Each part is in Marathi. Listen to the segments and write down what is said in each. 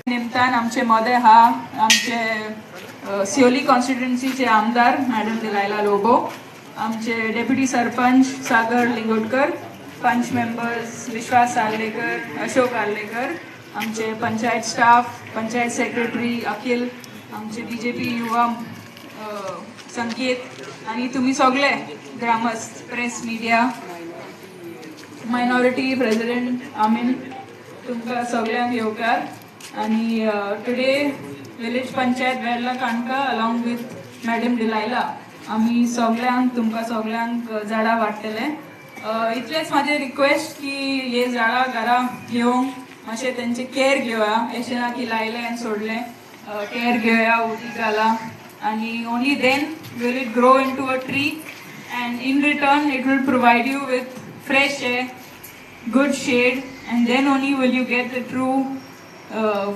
निमतान आमचे मोदय हा आमचे सिओली कॉन्स्टिट्युएन्सीचे आमदार मॅडम दिलायला लोबो, आमचे डेप्युटी सरपंच सागर लिंगोटकर, पंच मेंबर्स विश्वास आर्लेकर, अशोक आर्लेकर, आमचे पंचायत स्टाफ, पंचायत सेक्रेटरी अखिल, आमचे बीजेपी युवा संकेत आणि तुम्ही सगळे ग्रामस्थ, प्रेस मीडिया, मायनॉरिटी प्रेसिडेंट आमीन, तुमकां सगळ्यांक येवकार. आणि today village panchayat Verla काणका along with madam Delilah आम्ही सगळ्यांक तुमकां सगळ्यांक झाडां वाडटले. इतलेच माझे रिक्वेस्ट की हे झाडां घरा घेवंक मातशें तेंचे केअर घेवया, अशें ना की लायले आनी सोडले. केअर घेवया, उदीक घाला आणि only then will it grow into a tree and in return it will provide you with fresh air, good shade, and then only will you get the true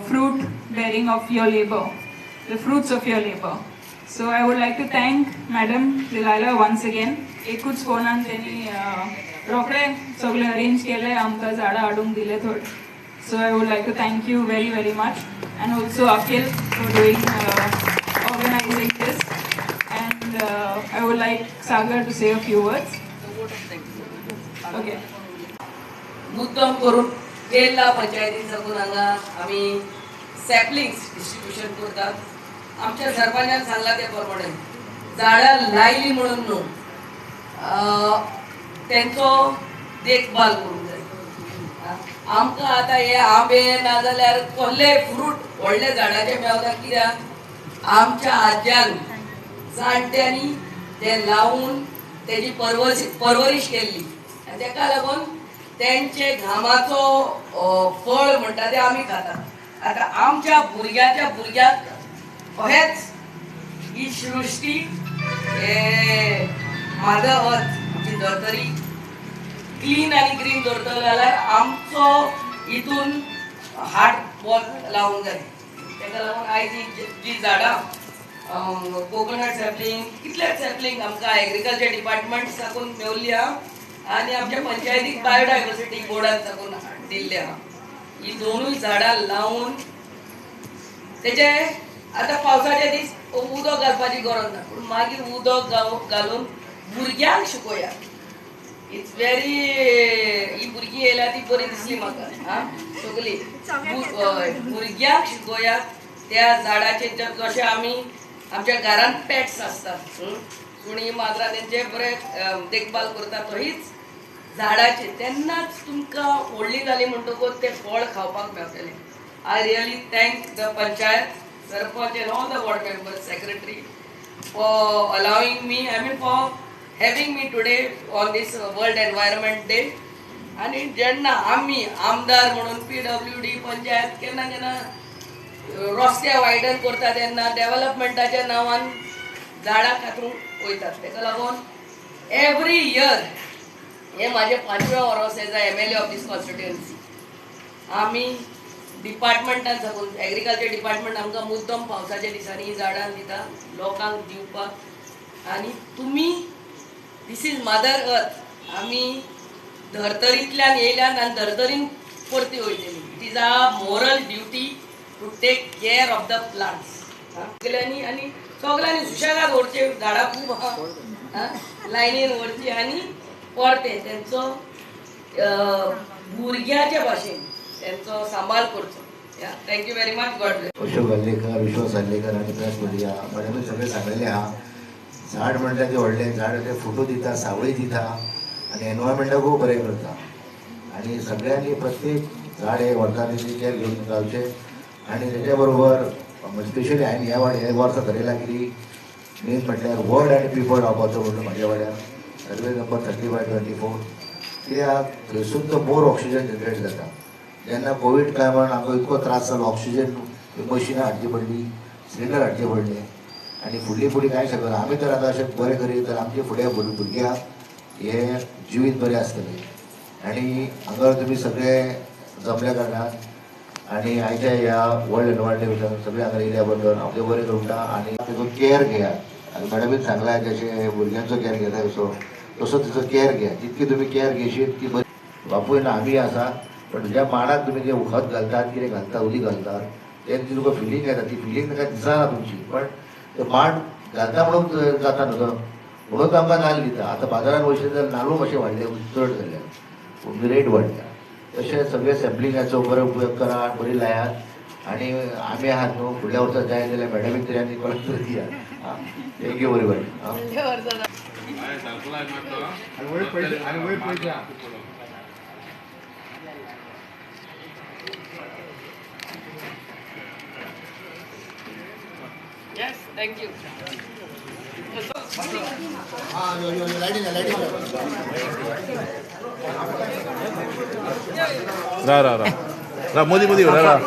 fruit bearing of your labor, the fruits of your labor. So I would like to thank Madam Delilah once again. एकूच फोनान त्यांनी रोकडे सगळे अरेंज केले, आमकां झाडां हाडूंक दिले थोडे. So I would like to thank you very very much, and also Akhil for doing organizing this. I would like Sagar to say a few words. Okay. मुद्दाम करून गेल्ला पंचायतीन साकून हांगा आमी सॅपलिंग्स डिस्ट्रिब्युशन करतात. आमच्या सरपंचान सांगला त्या प्रमाणे झाडां लायली म्हणून न्हू, तेंचो देखभाल करूंक जाय. आमकां आतां हे आंबे नाजाल्यार कसले फ्रूट व्हडले झाडाचे मेवता, कित्याक आमच्या आज्यान जाणट्यांनी ते लावून तेजी परवरीश केल्ली आनी तेका लागून तेंचे घामाचो फळ म्हणटा ते आमी खातात. आतां आमच्या भुरग्याच्या भुरग्याक अहेंच ही सृश्टी मदर अर्थ आमची धरतरी क्लीन आनी ग्रीन दवरतलो जाल्यार आमचो हितून हार्ट बॉल लावूंक जाय. तेका लागून आयज जी झाडां कोकोनट सॅपलिंग, कितलेच सॅपलिंग आमकां एग्रीकल्चर डिपार्टमेंट साकून मेवल्ली आहा आनी आमच्या पंचायतीक बायोडायवर्सिटी बोर्डान साकून दिल्ली आहा. ही दोनूय झाडां लावून तेजे आतां पावसाचे दीस उदक घालपाची गरज ना, पूण मागीर उदक घालून भुरग्यांक शिकोया. इट्स व्हेरी, ही भुरगीं येयल्या ती बरी दिसली म्हाका. सगळी भुरग्यांक शिकोया त्या झाडाचे. जशें आमी आमच्या घरांत पेट्स असतात, सुणी माजरां, तेंचे बरें देखभाल करता, तशीच झाडाचे तेन्नाच तुमकां व्हडली जाली म्हणटकूच ते फळ खावपाक मेळटलें. I really thank the panchayat, sarpanch and all the ward members, secretary for allowing me, I mean for having me today on this world environment day. आनी जेन्ना आमी आमदार म्हणून PWD पंचायत केन्ना केन्ना रस्ते वायडन करता तेन्ना डेव्हलपमेंटाच्या नांवान झाडां कातरूंक वयतात. तेका लागून एवरी इयर, हे म्हाजें 5वें वर्स as a MLA of this constituency, आमी डिपार्टमेंटान साकून एग्रीकल्चर डिपार्टमेंट आमकां मुद्दम पावसाच्या दिसांनी ही झाडां दिता लोकांक दिवपाक. आनी तुमी, दीस इज मदर अर्थ, आमी धर्तरींतल्यान येयल्यान आनी धर्तरीन परती वयतली. It is a moral duty to take care of the plants. आनी सगळ्यांनी सुशेगाद व्हरचे, झाडां खूब आहा, लायनीन व्हरची आनी परते तेंचो भुरग्याच्या भाशेन तेंचो सांबाळ करचो. Thank you very much. God bless. Ashok Arlekar, Vishwas Arlekar आनी प्रेस मिडिया म्हाजे सगळे सांगलेले आहा. झाड म्हणटा ते व्हडलें झाड, ते फोटो दिता, सावळी दिता आनी एनवायरमेंटाक खूब बरें करता. आनी सगळ्यांनी प्रत्येक झाड हे व्हरता तेजी केअर घेवन रावचें. आनी तेच्या बरोबर स्पेशली हांवें हे वर्सा थारायला की मेन म्हटल्यार वर्ड आनी पीपल रावपाचो म्हणून म्हाज्या वाड्यार सर्वे नंबर 35/24. कित्याक थंयसून तो मोर ऑक्सिजन जनरेट जाता. जेन्ना कोवीड टायमान आमकां इतको त्रास जालो, ऑक्सिजन मशिनां हाडची पडली, सिलिंडर हाडचे पडले आनी फुडली कांय शकना. आमी तर आतां अशें बरें करीत तर आमचे फुडें भुरग्यांक हे जिवीत बरें आसतलें. आनी हांगा तुमी सगळे जमल्या कारणान आणि आयच्या ह्या वर्ल्ड एनवायरमेंट भितर सगळे हांगा येयल्या बद्दल हांव देव बरें करता आनी तेजो केअर घेयात आनी मॅडमीन सांगलां जशें भुरग्यांचो केअर घेता तसो तिचो केअर घेया जितकी तुमी केअर घेशीत ती बरी बापूय ना आमी आसा पण ज्या माडाक तुमी जे उखत घालतात कितें घालतात उदीक घालतात तेन्ना ती तुका फिलींग येता ती फिलींग ताका दिसना तुमची पण तो माड घालता म्हणून जाता न्हू तो म्हणून तो आमकां नाल्ल दिता आतां बाजारान वयशे जाल्यार नाल्लू मातशे वाडले चड जाल्या पूण रेट वाडल्या तशें सगळे सॅम्पलिंगाचो बरो उपयोग करात बरी लायात आनी आमी आहात न्हू फुडल्या वर्सा जाय जाल्यार मॅडमीक तरी आनी कळत दियात thank you very much Yes, thank you. रा मोदी मोदी मॅडम